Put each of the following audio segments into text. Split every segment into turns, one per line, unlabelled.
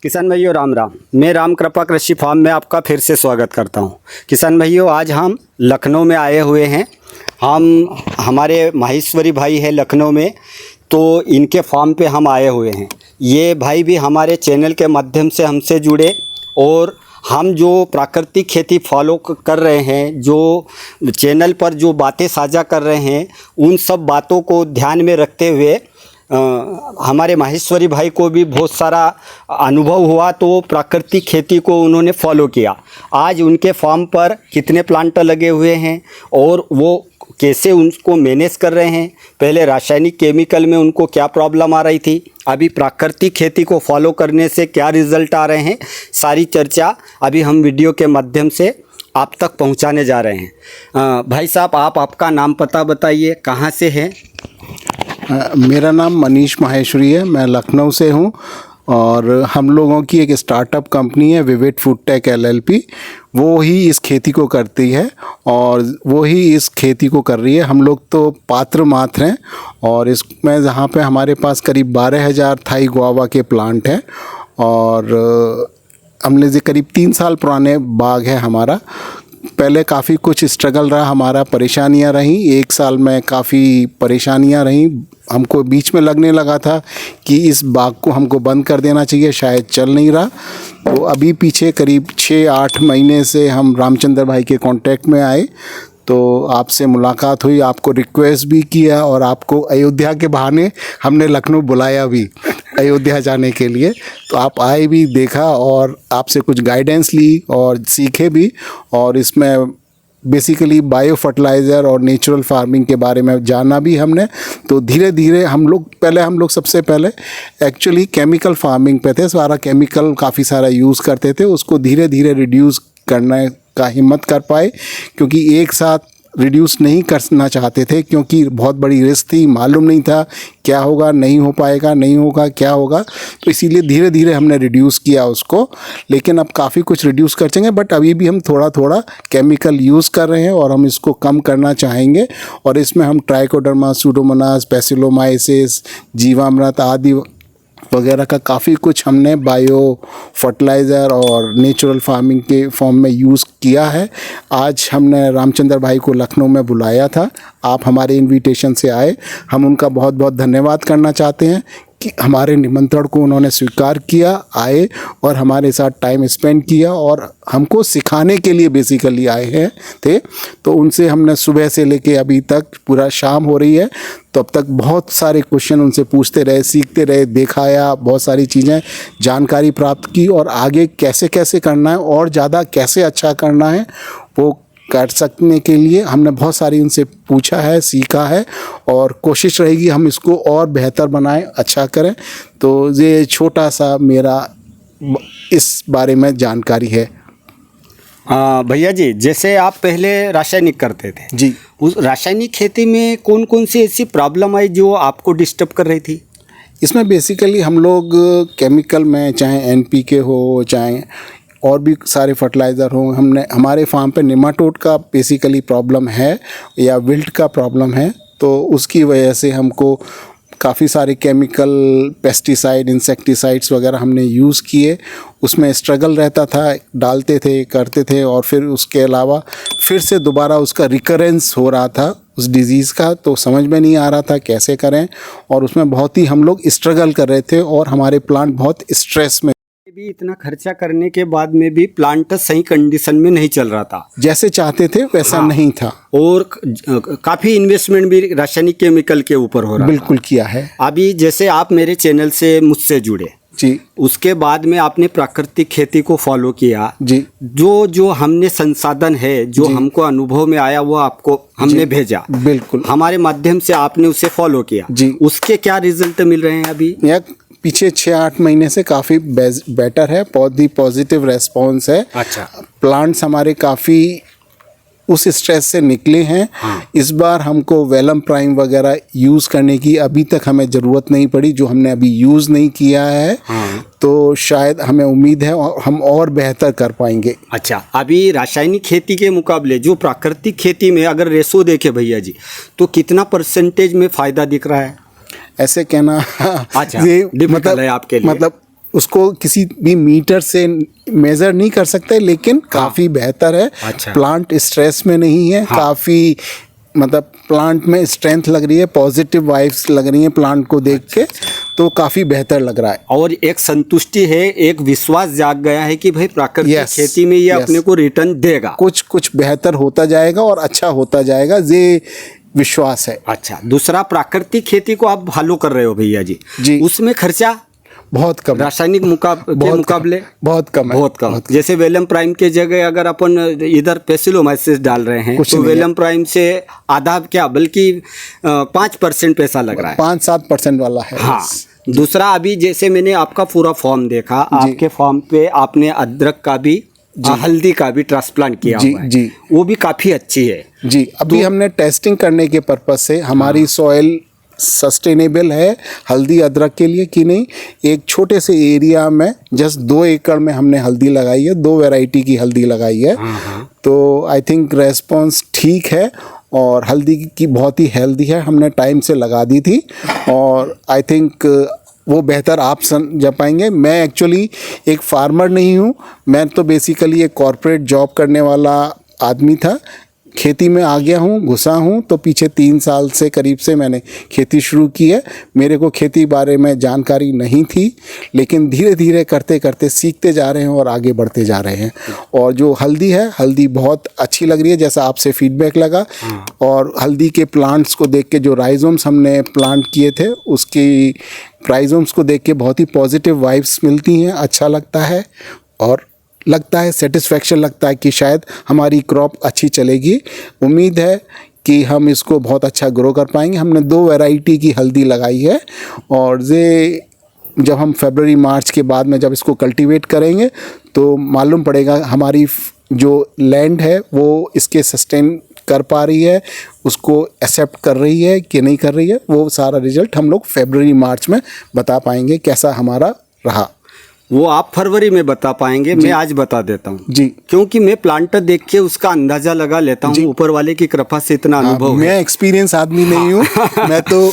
किसान भाइयों राम राम। मैं राम कृपा कृषि फार्म में आपका फिर से स्वागत करता हूं। किसान भाइयों, आज हम लखनऊ में आए हुए हैं। हमारे माहेश्वरी भाई है लखनऊ में, तो इनके फार्म पे हम आए हुए हैं। ये भाई भी हमारे चैनल के माध्यम से हमसे जुड़े और हम जो प्राकृतिक खेती फॉलो कर रहे हैं, जो चैनल पर जो बातें साझा कर रहे हैं, उन सब बातों को ध्यान में रखते हुए हमारे माहेश्वरी भाई को भी बहुत सारा अनुभव हुआ, तो प्राकृतिक खेती को उन्होंने फॉलो किया। आज उनके फार्म पर कितने प्लांट लगे हुए हैं और वो कैसे उनको मैनेज कर रहे हैं, पहले रासायनिक केमिकल में उनको क्या प्रॉब्लम आ रही थी, अभी प्राकृतिक खेती को फॉलो करने से क्या रिज़ल्ट आ रहे हैं, सारी चर्चा अभी हम वीडियो के माध्यम से आप तक पहुंचाने जा रहे हैं। भाई साहब, आप आपका नाम पता बताइए, कहाँ से हैं?
मेरा नाम मनीष माहेश्वरी है, मैं लखनऊ से हूँ और हम लोगों की एक स्टार्टअप कंपनी है विविड फूड टेक LLP। वो ही इस खेती को करती है और वो ही इस खेती को कर रही है। हम लोग तो पात्र मात्र हैं और इसमें जहाँ पे हमारे पास करीब 12,000 थाई गुआवा के प्लांट हैं और हमने जो करीब 3 साल पुराने बाग है हमारा। पहले काफ़ी कुछ स्ट्रगल रहा हमारा, परेशानियां रहीं। 1 साल में काफ़ी परेशानियां रहीं। हमको बीच में लगने लगा था कि इस बाग को हमको बंद कर देना चाहिए, शायद चल नहीं रहा। तो अभी पीछे करीब 6-8 महीने से हम रामचंद्र भाई के कांटेक्ट में आए, तो आपसे मुलाकात हुई, आपको रिक्वेस्ट भी किया और आपको अयोध्या के बहाने हमने लखनऊ बुलाया भी अयोध्या जाने के लिए। तो आप आए भी, देखा और आपसे कुछ गाइडेंस ली और सीखे भी। और इसमें बेसिकली बायो फर्टिलाइज़र और नेचुरल फार्मिंग के बारे में जाना भी हमने। तो धीरे धीरे हम लोग सबसे पहले एक्चुअली केमिकल फार्मिंग पे थे, सारा केमिकल काफ़ी सारा यूज़ करते थे। उसको धीरे धीरे रिड्यूस करने का हिम्मत कर पाए, क्योंकि एक साथ रिड्यूस नहीं करना चाहते थे, क्योंकि बहुत बड़ी रिस्क थी, मालूम नहीं था क्या होगा, नहीं हो पाएगा, नहीं होगा, क्या होगा। तो इसीलिए धीरे धीरे हमने रिड्यूस किया उसको। लेकिन अब काफ़ी कुछ रिड्यूस कर सकेंगे, बट अभी भी हम थोड़ा थोड़ा केमिकल यूज़ कर रहे हैं और हम इसको कम करना चाहेंगे। और इसमें हम ट्राइकोडर्मा, सूडोमोनास, बैसिलोमाइसिस, जीवामृत आदि वगैरह का काफ़ी कुछ हमने बायो फर्टिलाइज़र और नेचुरल फार्मिंग के फॉर्म में यूज़ किया है। आज हमने रामचंद्र भाई को लखनऊ में बुलाया था, आप हमारे इनविटेशन से आए। हम उनका बहुत बहुत धन्यवाद करना चाहते हैं कि हमारे निमंत्रण को उन्होंने स्वीकार किया, आए और हमारे साथ टाइम स्पेंड किया और हमको सिखाने के लिए बेसिकली आए हैं थे। तो उनसे हमने सुबह से लेके अभी तक पूरा शाम हो रही है, तो अब तक बहुत सारे क्वेश्चन उनसे पूछते रहे, सीखते रहे, दिखाया, बहुत सारी चीज़ें जानकारी प्राप्त की और आगे कैसे कैसे करना है और ज़्यादा कैसे अच्छा करना है वो कर सकने के लिए हमने बहुत सारी उनसे पूछा है, सीखा है और कोशिश रहेगी हम इसको और बेहतर बनाएं, अच्छा करें। तो ये छोटा सा मेरा इस बारे में जानकारी है।
भैया जी, जैसे आप पहले रासायनिक करते थे
जी,
उस रासायनिक खेती में कौन कौन सी ऐसी प्रॉब्लम आई जो आपको डिस्टर्ब कर रही थी?
इसमें बेसिकली हम लोग केमिकल में चाहे NPK हो, चाहे और भी सारे फर्टिलाइज़र हों, हमारे फार्म पे निमाटोड का बेसिकली प्रॉब्लम है या विल्ट का प्रॉब्लम है। तो उसकी वजह से हमको काफ़ी सारे केमिकल, पेस्टिसाइड, इंसेक्टिसाइड्स वगैरह हमने यूज़ किए। उसमें स्ट्रगल रहता था, डालते थे, करते थे और फिर उसके अलावा फिर से दोबारा उसका रिकरेंस हो रहा था उस डिज़ीज़ का। तो समझ में नहीं आ रहा था कैसे करें और उसमें बहुत ही हम लोग स्ट्रगल कर रहे थे और हमारे प्लांट बहुत स्ट्रेस में
भी। इतना खर्चा करने के बाद में भी प्लांट सही कंडीशन में नहीं चल रहा था,
जैसे चाहते थे वैसा नहीं था
और काफ़ी इन्वेस्टमेंट भी रासायनिक केमिकल के ऊपर हो रहा था।
बिल्कुल किया है।
अभी जैसे आप मेरे चैनल से मुझसे जुड़े
जी,
उसके बाद में आपने प्राकृतिक खेती को फॉलो किया
जी,
जो हमने संसाधन है, जो हमको अनुभव में आया वो आपको हमने भेजा,
बिल्कुल
हमारे माध्यम से आपने उसे फॉलो किया
जी।
उसके क्या रिजल्ट मिल रहे हैं अभी?
पीछे 6-8 महीने से काफ़ी बेटर है, बहुत ही पॉजिटिव रेस्पॉन्स है।
अच्छा,
प्लांट्स हमारे काफ़ी उस स्ट्रेस से निकले हैं। इस बार हमको वेलम प्राइम वगैरह यूज़ करने की अभी तक हमें ज़रूरत नहीं पड़ी, जो हमने अभी यूज़ नहीं किया है। तो शायद हमें उम्मीद है और हम और बेहतर कर पाएंगे।
अच्छा, अभी रासायनिक खेती के मुकाबले जो प्राकृतिक खेती में अगर रेशो देखे भैया जी, तो कितना परसेंटेज में फ़ायदा दिख रहा है?
ऐसे कहना
अच्छा, ये मतलब है आपके लिए।
मतलब उसको किसी भी मीटर से मेज़र नहीं कर सकते, लेकिन काफ़ी बेहतर है।
अच्छा।
प्लांट स्ट्रेस में नहीं है, काफ़ी मतलब प्लांट में स्ट्रेंथ लग रही है, पॉजिटिव वाइब्स लग रही हैं प्लांट को देख के, तो काफ़ी बेहतर लग रहा है।
और एक संतुष्टि है, एक विश्वास जाग गया है कि भाई प्राकृतिक
Yes,
खेती में ये
yes.
अपने को रिटर्न देगा।
कुछ कुछ बेहतर होता जाएगा और अच्छा होता जाएगा, ये विश्वास है।
अच्छा, दूसरा प्राकृतिक खेती को आप फॉलो कर रहे हो भैया जी,
जी।
उसमें खर्चा
बहुत कम है।
रासायनिक के मुकाबले
बहुत कम है।
बहुत कम। जैसे वेलम प्राइम के जगह अगर अपन इधर पेसिलोमाइसिस डाल रहे हैं
कुछ
तो
नहीं है।
वेलम प्राइम से आधा क्या बल्कि 5% पैसा लग रहा है।
5-7% वाला है।
हाँ। दूसरा, अभी जैसे मैंने आपका पूरा फॉर्म देखा, आपके फॉर्म पे आपने अदरक का भी हल्दी का भी ट्रांसप्लांट किया
जी,
हुआ है।
जी।
वो भी काफी अच्छी है।
जी, अभी हमने टेस्टिंग करने के पर्पज से हमारी सॉइल सस्टेनेबल है हल्दी अदरक के लिए कि नहीं। एक छोटे से एरिया में जस्ट 2 एकड़ में हमने हल्दी लगाई है, 2 वैरायटी की हल्दी लगाई है। तो आई थिंक रेस्पॉन्स ठीक है और हल्दी की बहुत ही हेल्दी है, हमने टाइम से लगा दी थी और आई थिंक वो बेहतर आप समझ पाएंगे। मैं एक्चुअली एक फार्मर नहीं हूँ, मैं तो बेसिकली एक कॉरपोरेट जॉब करने वाला आदमी था। खेती में आ गया हूँ, घुसा हूँ, तो पीछे 3 साल से करीब से मैंने खेती शुरू की है। मेरे को खेती बारे में जानकारी नहीं थी, लेकिन धीरे धीरे करते करते सीखते जा रहे हैं और आगे बढ़ते जा रहे हैं। और जो हल्दी है, हल्दी बहुत अच्छी लग रही है, जैसा आपसे फीडबैक लगा। और हल्दी के प्लांट्स को देख के, जो राइजोम्स हमने प्लांट किए थे, उसकी राइजोम्स को देख के बहुत ही पॉजिटिव वाइब्स मिलती हैं, अच्छा लगता है और लगता है सेटिस्फेक्शन लगता है कि शायद हमारी क्रॉप अच्छी चलेगी। उम्मीद है कि हम इसको बहुत अच्छा ग्रो कर पाएंगे। हमने 2 वैरायटी की हल्दी लगाई है और ये जब हम फरवरी मार्च के बाद में जब इसको कल्टीवेट करेंगे तो मालूम पड़ेगा हमारी जो लैंड है वो इसके सस्टेन कर पा रही है, उसको एक्सेप्ट कर रही है कि नहीं कर रही है। वो सारा रिजल्ट हम लोग फरवरी मार्च में बता पाएंगे कैसा हमारा रहा।
वो आप फरवरी में बता पाएंगे, मैं आज बता देता हूँ
जी,
क्योंकि मैं प्लांटर देख के उसका अंदाजा लगा लेता हूँ। ऊपर वाले की कृपा से इतना अनुभव है।
मैं एक्सपीरियंस आदमी नहीं हूँ, मैं तो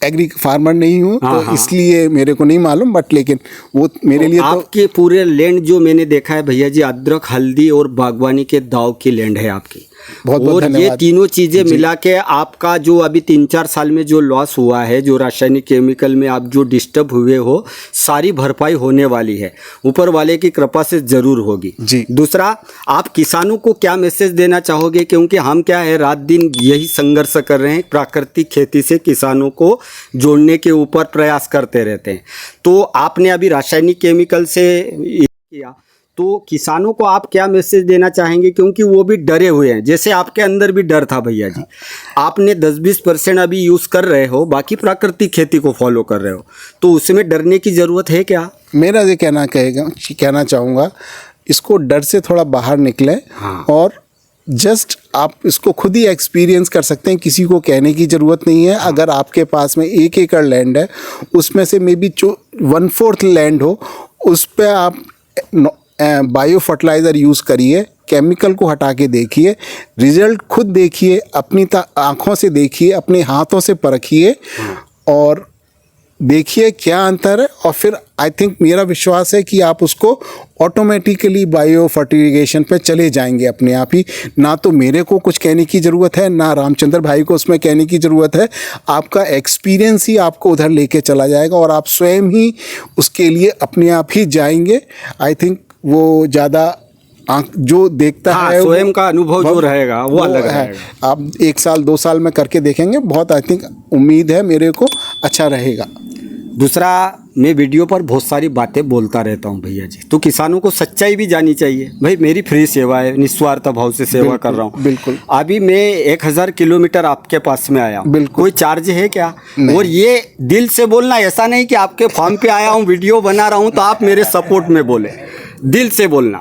एग्री फार्मर नहीं हूँ, तो इसलिए मेरे को नहीं मालूम, बट लेकिन वो मेरे लिए तो
आपके पूरे लैंड जो मैंने देखा है भैया जी, अदरक, हल्दी और बागवानी के दाव की लैंड है आपकी।
बहुत बहुत
और ये
धन्यवाद।
तीनों चीजें मिला के आपका जो अभी 3-4 साल में जो लॉस हुआ है, जो रासायनिक केमिकल में आप जो डिस्टर्ब हुए हो, सारी भरपाई होने वाली है, ऊपर वाले की कृपा से जरूर होगी
जी।
दूसरा, आप किसानों को क्या मैसेज देना चाहोगे? क्योंकि हम क्या है, रात दिन यही संघर्ष कर रहे हैं, प्राकृतिक खेती से किसानों को जोड़ने के ऊपर प्रयास करते रहते हैं। तो आपने अभी रासायनिक केमिकल से किया, तो किसानों को आप क्या मैसेज देना चाहेंगे? क्योंकि वो भी डरे हुए हैं, जैसे आपके अंदर भी डर था भैया जी। आपने 10-20% अभी यूज़ कर रहे हो, बाकी प्राकृतिक खेती को फॉलो कर रहे हो, तो उसमें डरने की ज़रूरत है क्या?
मेरा ये कहना चाहूँगा, इसको डर से थोड़ा बाहर निकले और जस्ट आप इसको खुद ही एक्सपीरियंस कर सकते हैं, किसी को कहने की ज़रूरत नहीं है। अगर आपके पास में 1 एकड़ लैंड है, उसमें से मे बी 1/4 लैंड हो, उस पर आप बायो फर्टिलाइज़र यूज़ करिए, केमिकल को हटा के देखिए, रिजल्ट खुद देखिए, अपनी आँखों से देखिए, अपने हाथों से परखिए और देखिए क्या अंतर है। और फिर आई थिंक मेरा विश्वास है कि आप उसको ऑटोमेटिकली बायो फर्टिगेशन पे चले जाएंगे अपने आप ही। ना तो मेरे को कुछ कहने की ज़रूरत है, ना रामचंद्र भाई को उसमें कहने की ज़रूरत है। आपका एक्सपीरियंस ही आपको उधर लेके चला जाएगा और आप स्वयं ही उसके लिए अपने आप ही जाएंगे। आई थिंक वो ज़्यादा जो देखता है
स्वयं का अनुभव जो रहेगा वो अलग रहेगा।
आप 1 साल 2 साल में करके देखेंगे, बहुत आई थिंक उम्मीद है मेरे को अच्छा रहेगा।
दूसरा, मैं वीडियो पर बहुत सारी बातें बोलता रहता हूँ भैया जी, तो किसानों को सच्चाई भी जानी चाहिए। भाई मेरी फ्री सेवा है, निस्वार्थ भाव से सेवा कर रहा हूँ।
बिल्कुल।
अभी मैं 1000 किलोमीटर आपके पास में आया हूँ,
बिल्कुल।
कोई चार्ज है क्या? और ये दिल से बोलना, ऐसा नहीं कि आपके फार्म पे आया हूँ, वीडियो बना रहा हूँ तो आप मेरे सपोर्ट में बोले, दिल से बोलना।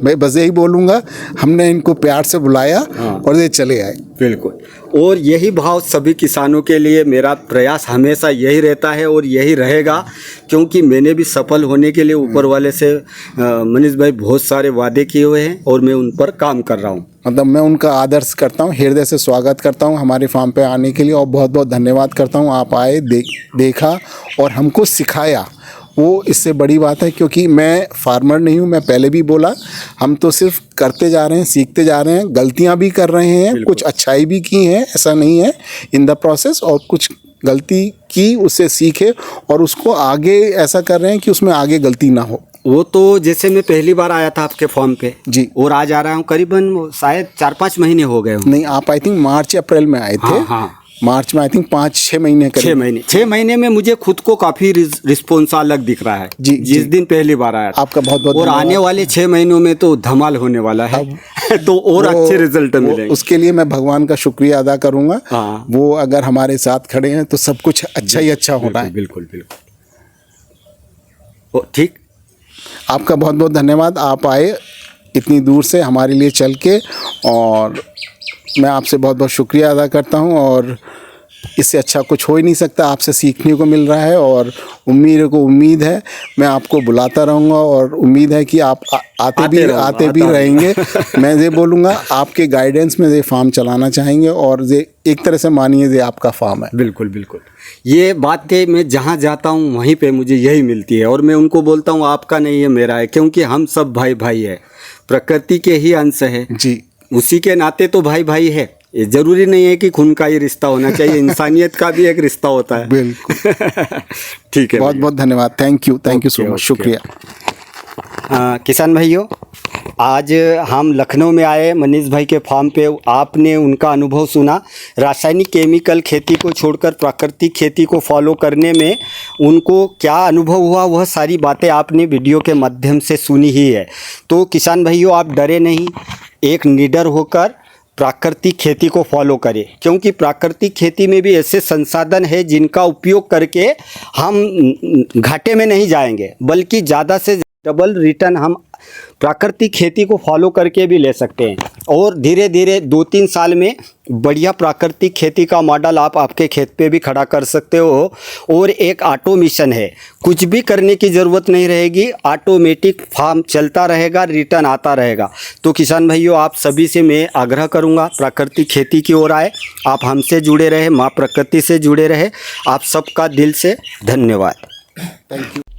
मैं बस यही बोलूँगा, हमने इनको प्यार से बुलाया और ये चले आए।
बिल्कुल, और यही भाव सभी किसानों के लिए मेरा प्रयास हमेशा यही रहता है और यही रहेगा, क्योंकि मैंने भी सफल होने के लिए ऊपर वाले से मनीष भाई बहुत सारे वादे किए हुए हैं और मैं उन पर काम कर रहा हूँ।
मतलब मैं उनका आदर्श करता हूँ, हृदय से स्वागत करता हूँ हमारे फार्म पे आने के लिए, और बहुत बहुत धन्यवाद करता हूँ। आप आए, देखा और हमको सिखाया, वो इससे बड़ी बात है। क्योंकि मैं फार्मर नहीं हूँ, मैं पहले भी बोला, हम तो सिर्फ करते जा रहे हैं, सीखते जा रहे हैं, गलतियाँ भी कर रहे हैं, कुछ अच्छाई भी की हैं, ऐसा नहीं है इन द प्रोसेस, और कुछ गलती की उससे सीखे और उसको आगे ऐसा कर रहे हैं कि उसमें आगे गलती ना हो।
वो तो जैसे मैं पहली बार आया था आपके फॉर्म पे
जी,
और आज आ रहा हूँ, करीबन शायद 4-5 महीने हो गए होंगे।
नहीं, आप आई थिंक मार्च अप्रैल में आए थे।
हाँ।
मार्च में आई थिंक 5-6 महीने करीब।
6 महीने में मुझे खुद को काफी रिस्पॉन्स अलग दिख रहा है
जी,
जिस दिन पहली बार आया था।
आपका बहुत बहुत
और आने वाले 6 महीनों में तो धमाल होने वाला है तो और अच्छे रिजल्ट मिलेंगे।
उसके लिए मैं भगवान का शुक्रिया अदा करूंगा।
हाँ।
वो अगर हमारे साथ खड़े हैं तो सब कुछ अच्छा ही अच्छा होना है।
बिल्कुल बिल्कुल। ठीक,
आपका बहुत बहुत धन्यवाद, आप आए इतनी दूर से हमारे लिए चल के, और मैं आपसे बहुत बहुत शुक्रिया अदा करता हूं। और इससे अच्छा कुछ हो ही नहीं सकता, आपसे सीखने को मिल रहा है और उम्मीद है मैं आपको बुलाता रहूँगा, और उम्मीद है कि आप आते भी रहेंगे। मैं ये बोलूँगा, आपके गाइडेंस में ये फार्म चलाना चाहेंगे, और ये एक तरह से मानिए ये आपका फार्म है।
बिल्कुल बिल्कुल, ये बातें मैं जहाँ जाता हूँ वहीं पे मुझे यही मिलती है, और मैं उनको बोलता हूँ आपका नहीं है मेरा है, क्योंकि हम सब भाई भाई है, प्रकृति के ही अंश है
जी,
उसी के नाते तो भाई भाई है। ये जरूरी नहीं है कि खून का ही रिश्ता होना चाहिए, इंसानियत का भी एक रिश्ता होता है।
बिल्कुल।
ठीक है,
बहुत बहुत धन्यवाद, थैंक यू सो मच, शुक्रिया।
किसान भाइयों, आज हम लखनऊ में आए मनीष भाई के फार्म पे। आपने उनका अनुभव सुना, रासायनिक केमिकल खेती को छोड़कर प्राकृतिक खेती को फॉलो करने में उनको क्या अनुभव हुआ, वह सारी बातें आपने वीडियो के माध्यम से सुनी ही है। तो किसान भाइयों, आप डरे नहीं, एक निडर होकर प्राकृतिक खेती को फॉलो करें, क्योंकि प्राकृतिक खेती में भी ऐसे संसाधन है जिनका उपयोग करके हम घाटे में नहीं जाएंगे, बल्कि ज़्यादा से डबल रिटर्न हम प्राकृतिक खेती को फॉलो करके भी ले सकते हैं। और धीरे धीरे 2-3 साल में बढ़िया प्राकृतिक खेती का मॉडल आप आपके खेत पे भी खड़ा कर सकते हो। और एक ऑटोमेशन है, कुछ भी करने की ज़रूरत नहीं रहेगी, ऑटोमेटिक फार्म चलता रहेगा, रिटर्न आता रहेगा। तो किसान भाइयों, आप सभी से मैं आग्रह करूंगा, प्राकृतिक खेती की ओर आए, आप हमसे जुड़े रहे, माँ प्रकृति से जुड़े रहे। आप सबका दिल से धन्यवाद।
Thank you.